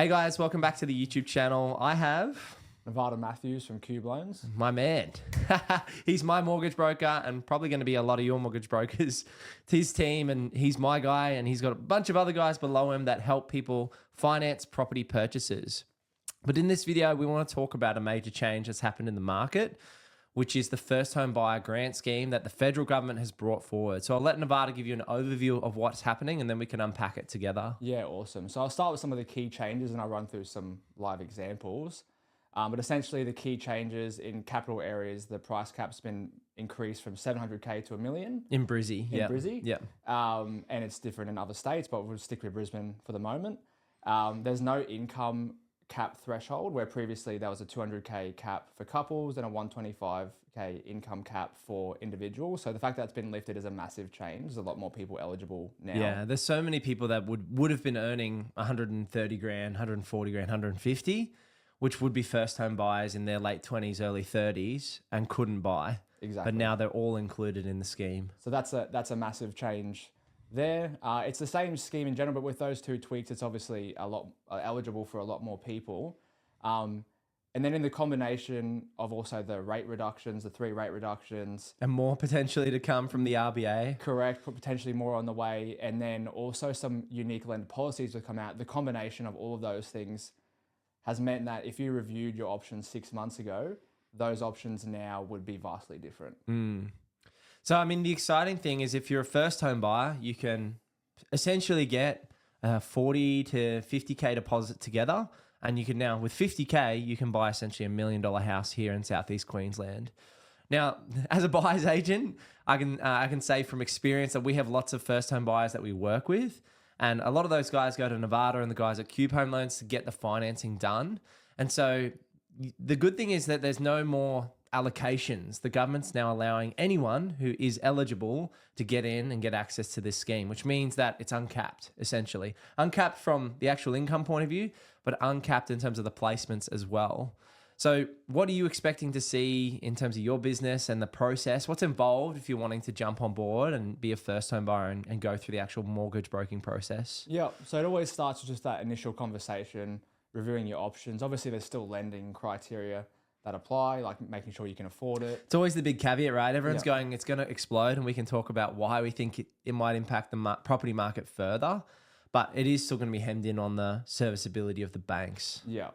Hey guys, welcome back to the YouTube channel. I have Nevada Matthews from Cube Loans. my man. He's my mortgage broker and probably going to be a lot of your mortgage brokers. It's his team and he's my guy and he's got a bunch of other guys below him that help people finance property purchases. But in this video, we want to talk about a major change that's happened in the market, which is the first home buyer grant scheme that the federal government has brought forward. So I'll let Nevada give you an overview of what's happening and then we can unpack it together. Yeah, awesome. So I'll start with some of the key changes and I'll run through some live examples. But essentially the key changes in capital areas, the price cap's been increased from 700K to $1 million. In Brizzy. Brizzy. Yeah. And it's different in other states, but we'll stick with Brisbane for the moment. There's no income cap threshold where previously there was a 200K cap for couples and a 125K income cap for individuals. So the fact that it's been lifted is a massive change. There's a lot more people eligible now. Yeah, there's so many people that would have been earning 130 grand, 140 grand, 150, which would be first home buyers in their late 20s, early 30s and couldn't buy. Exactly. But now they're all included in the scheme. So that's a massive change there. It's the same scheme in general, but with those two tweaks, it's obviously a lot eligible for a lot more people. And then in the combination of also the rate reductions, the 3 rate reductions. And more potentially to come from the RBA. Correct, potentially more on the way. And then also some unique lender policies will come out. The combination of all of those things has meant that if you reviewed your options 6 months ago, those options now would be vastly different. So, I mean, the exciting thing is if you're a first home buyer, you can essentially get a 40 to 50K deposit together. And you can now, with 50K, you can buy essentially $1 million house here in Southeast Queensland. Now, as a buyer's agent, I can say from experience that we have lots of first home buyers that we work with. And a lot of those guys go to Nevada and the guys at Cube Home Loans to get the financing done. And so the good thing is that there's no more allocations. The government's now allowing anyone who is eligible to get in and get access to this scheme, which means that it's uncapped, essentially. Uncapped from the actual income point of view, but uncapped in terms of the placements as well. So what are you expecting to see in terms of your business and the process? What's involved if you're wanting to jump on board and be a first home buyer and go through the actual mortgage broking process? Yeah, so it always starts with just that initial conversation, reviewing your options. Obviously, there's still lending criteria that apply, like making sure you can afford it. It's always the big caveat, right? Everyone's going, it's going to explode, and we can talk about why we think it might impact the property market further, but it is still going to be hemmed in on the serviceability of the banks. Yeah,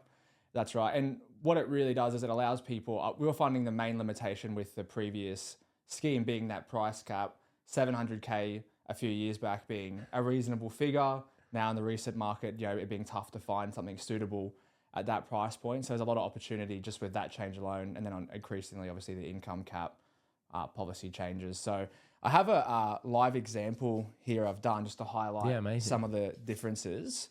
that's right. And what it really does is it allows people, we were finding the main limitation with the previous scheme being that price cap, 700K a few years back being a reasonable figure. Now in the recent market, it being tough to find something suitable at that price point. So there's a lot of opportunity just with that change alone. And then on increasingly, obviously the income cap policy changes. So I have a live example here I've done just to highlight some of the differences.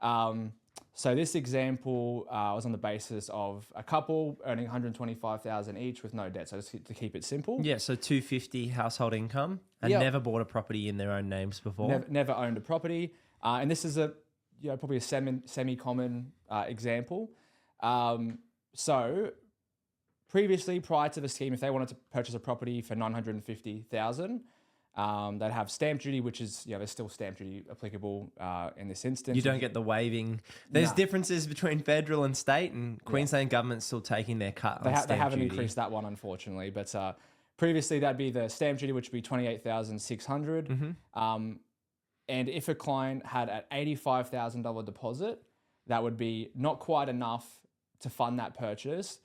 So this example was on the basis of a couple earning $125,000 each with no debt. So just to keep it simple. Yeah, so $250 household income and never bought a property in their own names before. Never owned a property. And this is probably a semi-common example. So previously, prior to the scheme, if they wanted to purchase a property for $950,000, they'd have stamp duty, which is, there's still stamp duty applicable in this instance. You don't get the waiving. There's differences between federal and state, and Queensland government's still taking their cut on stamp They haven't duty. increased that one, unfortunately. But previously, that'd be the stamp duty, which would be $28,600. And if a client had an $85,000 deposit, that would be not quite enough to fund that purchase,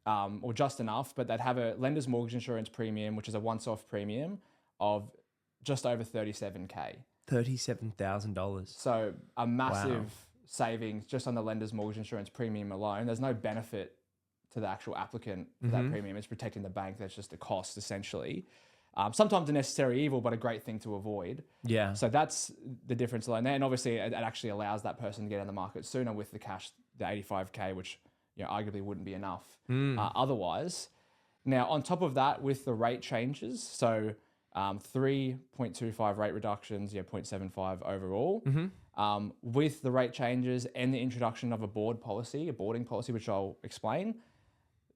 or just enough, but they'd have a lender's mortgage insurance premium, which is a once-off premium of just over $37K. $37,000. So a massive savings just on the lender's mortgage insurance premium alone. There's no benefit to the actual applicant for that premium. It's protecting the bank. That's just a cost, essentially. Sometimes a necessary evil, but a great thing to avoid. Yeah. So that's the difference alone there. And obviously it actually allows that person to get on the market sooner with the cash, the 85K, which arguably wouldn't be enough otherwise. Now, on top of that, with the rate changes, so 3.25 rate reductions, 0.75 overall. With the rate changes and the introduction of a boarding policy, which I'll explain,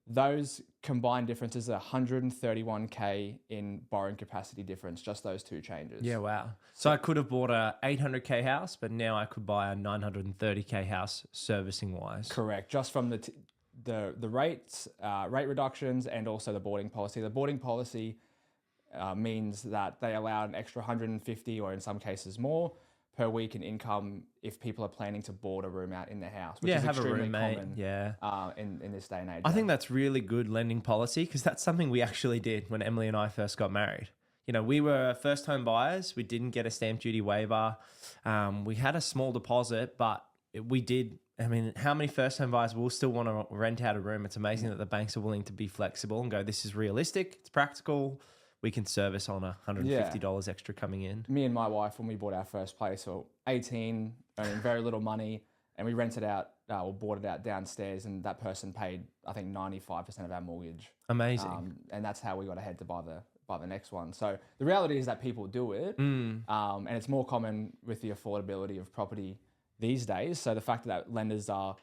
Those combined differences are 131K in borrowing capacity difference, just those two changes. Yeah, wow. So I could have bought a 800K house, but now I could buy a 930K house servicing wise. Correct. Just from the rates, rate reductions, and also the boarding policy. The boarding policy means that they allow an extra 150, or in some cases more, per week in income if people are planning to board a room out in their house, which is have a extremely roommate. common in this day and age. I think that's really good lending policy because that's something we actually did when Emily and I first got married. You know, we were first home buyers. We didn't get a stamp duty waiver. We had a small deposit, but we did. I mean, how many first home buyers will still want to rent out a room? It's amazing that the banks are willing to be flexible and go, this is realistic. It's practical. We can service on $150 extra coming in. Me and my wife, when we bought our first place, were 18, earning very little money, and we rented out or bought it out downstairs, and that person paid, I think, 95% of our mortgage. Amazing. And that's how we got ahead to buy the next one. So the reality is that people do it, and it's more common with the affordability of property these days. So the fact that lenders are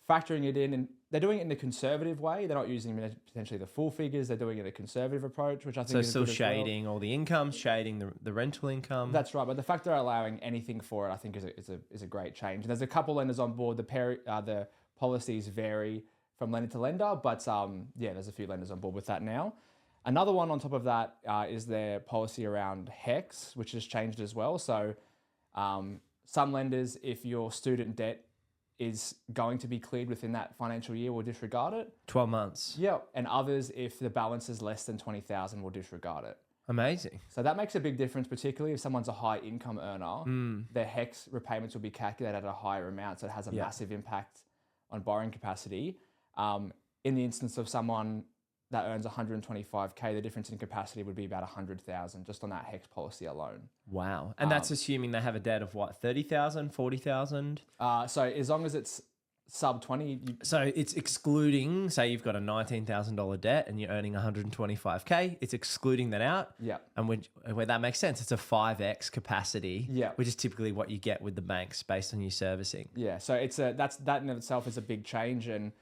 factoring it in, and they're doing it in a conservative way. They're not using potentially the full figures. They're doing it in a conservative approach, which I think is still good as shading all the income, shading the rental income. That's right. But the fact they're allowing anything for it, I think is a great change. And there's a couple lenders on board. The policies vary from lender to lender, but there's a few lenders on board with that now. Another one on top of that is their policy around HEX, which has changed as well. So some lenders, if your student debt is going to be cleared within that financial year, will disregard it. 12 months. Yeah. And others, if the balance is less than 20,000, will disregard it. Amazing. So that makes a big difference, particularly if someone's a high income earner. Their HEX repayments will be calculated at a higher amount, so it has a massive impact on borrowing capacity. In the instance of someone that earns 125K, the difference in capacity would be about 100,000 just on that HEX policy alone. Wow. And that's assuming they have a debt of what, 30,000, 40,000? So as long as it's sub 20. So it's excluding, say you've got a $19,000 debt and you're earning 125K, it's excluding that out. Yeah. And where that makes sense, it's a 5x capacity, Yeah. which is typically what you get with the banks based on your servicing. Yeah. So that in itself is a big change. And,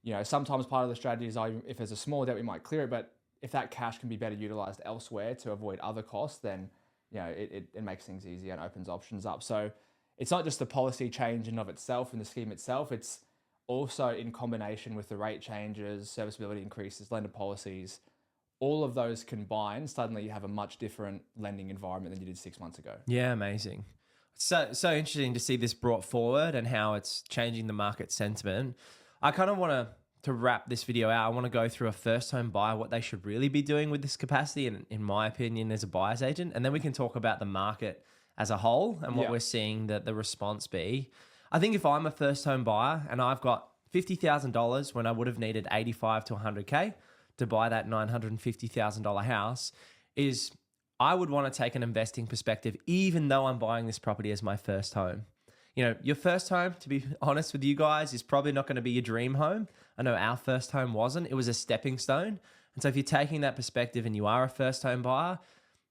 you know, sometimes part of the strategy is if there's a small debt, we might clear it. But if that cash can be better utilized elsewhere to avoid other costs, then, you know, it makes things easier and opens options up. So it's not just the policy change in of itself and the scheme itself. It's also in combination with the rate changes, serviceability increases, lender policies, all of those combined, suddenly you have a much different lending environment than you did 6 months ago. Yeah, amazing. So interesting to see this brought forward and how it's changing the market sentiment. I kind of want to wrap this video out. I want to go through a first home buyer, what they should really be doing with this capacity, and in my opinion, as a buyer's agent. And then we can talk about the market as a whole and what we're seeing the response be. I think if I'm a first home buyer and I've got $50,000 when I would have needed 85 to 100K to buy that $950,000 house, is I would want to take an investing perspective, even though I'm buying this property as my first home. You know, your first home, to be honest with you guys, is probably not going to be your dream home. I know our first home wasn't. It was a stepping stone. And so if you're taking that perspective and you are a first home buyer,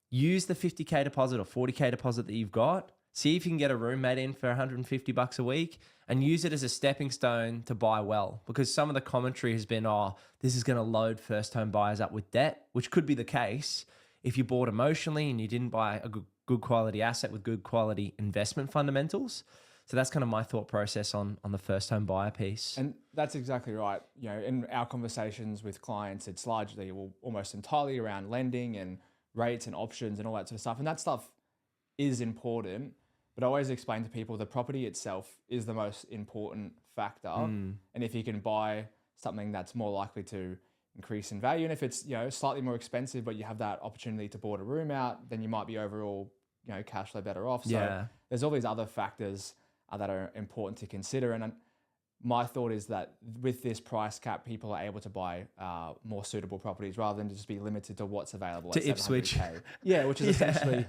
use the 50K deposit or 40K deposit that you've got. See if you can get a roommate in for $150 a week and use it as a stepping stone to buy well. Because some of the commentary has been, oh, this is going to load first home buyers up with debt, which could be the case if you bought emotionally and you didn't buy a good quality asset with good quality investment fundamentals. So that's kind of my thought process on the first home buyer piece. And that's exactly right. You know, in our conversations with clients, it's largely, almost entirely around lending and rates and options and all that sort of stuff. And that stuff is important, but I always explain to people the property itself is the most important factor. And if you can buy something that's more likely to increase in value, and if it's, you know, slightly more expensive, but you have that opportunity to board a room out, then you might be overall, you know, cash flow better off. So there's all these other factors that are important to consider. And my thought is that with this price cap, people are able to buy more suitable properties rather than just be limited to what's available to Ipswich. Yeah, which is essentially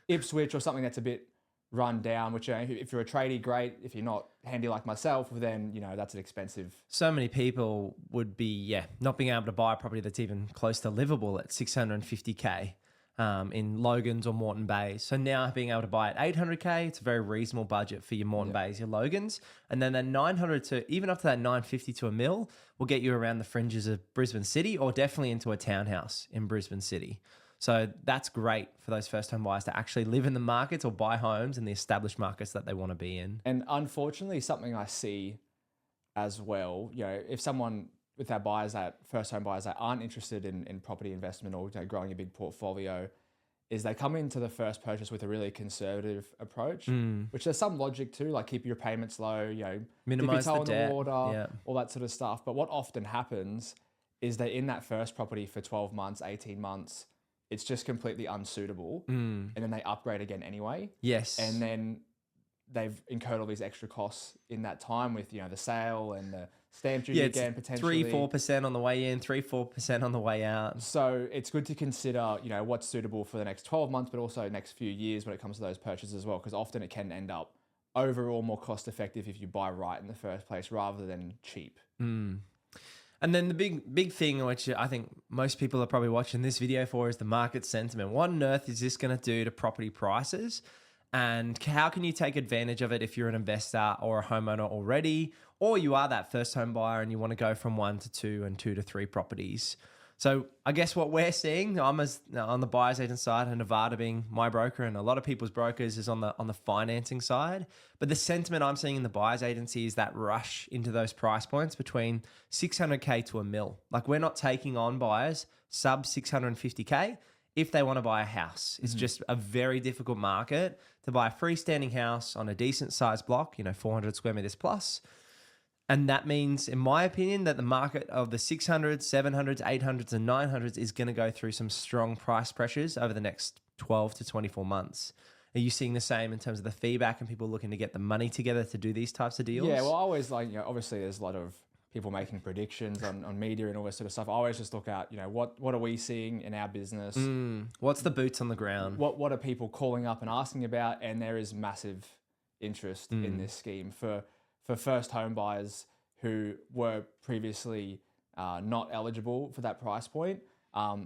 Ipswich or something that's a bit run down, which, you know, if you're a tradie, great. If you're not handy like myself, then, you know, that's an expensive. So many people would be, not being able to buy a property that's even close to livable at 650K. in Logans or Moreton Bays. So now being able to buy at 800K, it's a very reasonable budget for your Moreton Bays, your Logans. And then that 900 to even up to that 950 to a mil will get you around the fringes of Brisbane City or definitely into a townhouse in Brisbane City. So that's great for those first home buyers to actually live in the markets or buy homes in the established markets that they want to be in. And unfortunately, something I see as well, if someone with our buyers, that first home buyers that aren't interested in property investment or growing a big portfolio, is they come into the first purchase with a really conservative approach, which there's some logic to, like keep your payments low, Minimize dip your toe the in debt, the water, all that sort of stuff. But what often happens is they're in that first property for 12 months, 18 months. It's just completely unsuitable. And then they upgrade again anyway. Yes. And then they've incurred all these extra costs in that time with, the sale and the stamp duty again, potentially. 3-4% on the way in, 3-4% on the way out. So it's good to consider, what's suitable for the next 12 months, but also next few years when it comes to those purchases as well, because often it can end up overall more cost effective if you buy right in the first place rather than cheap. And then the big thing, which I think most people are probably watching this video for, is the market sentiment. What on earth is this going to do to property prices? And how can you take advantage of it if you're an investor or a homeowner already, or you are that first home buyer and you want to go from 1 to 2 and 2 to 3 properties? So I guess what we're seeing, I'm on the buyer's agent side, and Nevada being my broker, and a lot of people's brokers is on the financing side. But the sentiment I'm seeing in the buyer's agency is that rush into those price points between 600K to a mil. Like, we're not taking on buyers sub 650K if they want to buy a house. It's just a very difficult market to buy a freestanding house on a decent sized block, 400 square meters plus. And that means, in my opinion, that the market of the 600s, 700s, 800s, and 900s is going to go through some strong price pressures over the next 12 to 24 months. Are you seeing the same in terms of the feedback and people looking to get the money together to do these types of deals? Yeah, well, I always obviously there's a lot of people making predictions on media and all this sort of stuff. I always just look at, what are we seeing in our business? What's the boots on the ground? What are people calling up and asking about? And there is massive interest in this scheme for first home buyers who were previously not eligible for that price point.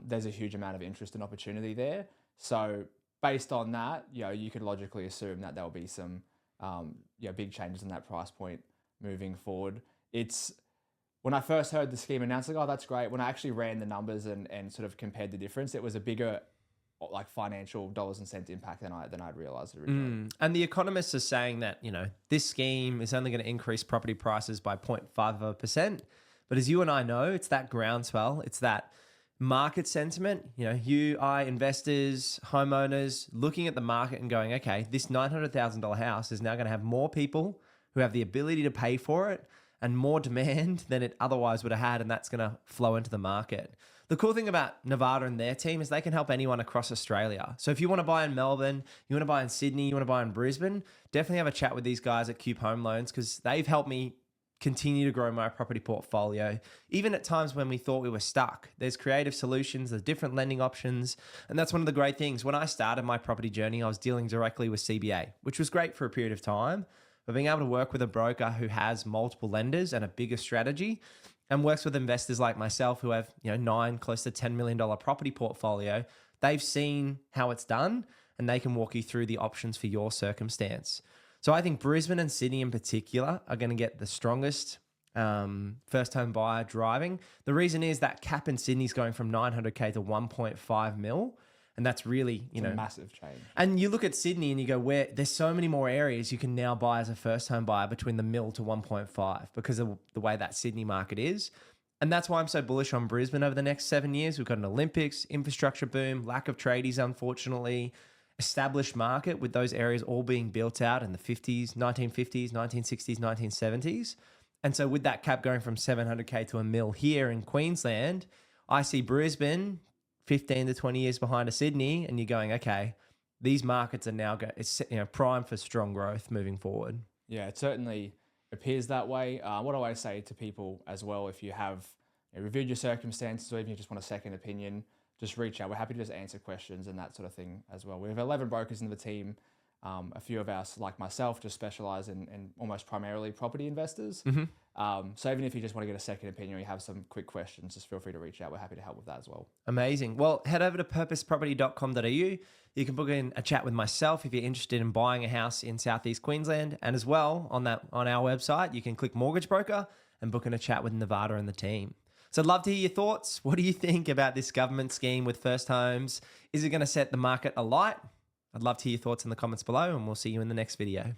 There's a huge amount of interest and opportunity there. So based on that, you could logically assume that there'll be some big changes in that price point moving forward. When I first heard the scheme announced, oh, that's great. When I actually ran the numbers and sort of compared the difference, it was a bigger financial dollars and cents impact than I'd realized originally. And the economists are saying that, this scheme is only going to increase property prices by 0.5%. But as you and I know, it's that groundswell. It's that market sentiment. Investors, homeowners looking at the market and going, okay, this $900,000 house is now going to have more people who have the ability to pay for it and more demand than it otherwise would have had. And that's going to flow into the market. The cool thing about Nevada and their team is they can help anyone across Australia. So if you want to buy in Melbourne, you want to buy in Sydney, you want to buy in Brisbane, definitely have a chat with these guys at Cube Home Loans, because they've helped me continue to grow my property portfolio. Even at times when we thought we were stuck, there's creative solutions, there's different lending options. And that's one of the great things. When I started my property journey, I was dealing directly with CBA, which was great for a period of time. But being able to work with a broker who has multiple lenders and a bigger strategy and works with investors like myself who have, close to $10 million property portfolio, they've seen how it's done and they can walk you through the options for your circumstance. So I think Brisbane and Sydney in particular are going to get the strongest first home buyer driving. The reason is that cap in Sydney is going from 900K to 1.5 mil. And that's really, It's a massive change. And you look at Sydney and you go, where there's so many more areas you can now buy as a first home buyer between the mil to 1.5 because of the way that Sydney market is. And that's why I'm so bullish on Brisbane over the next 7 years. We've got an Olympics, infrastructure boom, lack of tradies, unfortunately, established market with those areas all being built out in the 50s, 1950s, 1960s, 1970s. And so with that cap going from 700K to a mil here in Queensland, I see Brisbane 15 to 20 years behind a Sydney, and you're going, okay, these markets are now prime for strong growth moving forward. Yeah, it certainly appears that way. What I always say to people as well, if you have reviewed your circumstances or even you just want a second opinion, just reach out. We're happy to just answer questions and that sort of thing as well. We have 11 brokers in the team A few of us, like myself, just specialize in almost primarily property investors. So even if you just want to get a second opinion or you have some quick questions, just feel free to reach out. We're happy to help with that as well. Amazing. Well, head over to purposeproperty.com.au. You can book in a chat with myself if you're interested in buying a house in Southeast Queensland. And as well, on our website, you can click Mortgage Broker and book in a chat with Nevada and the team. So I'd love to hear your thoughts. What do you think about this government scheme with first homes? Is it going to set the market alight? I'd love to hear your thoughts in the comments below, and we'll see you in the next video.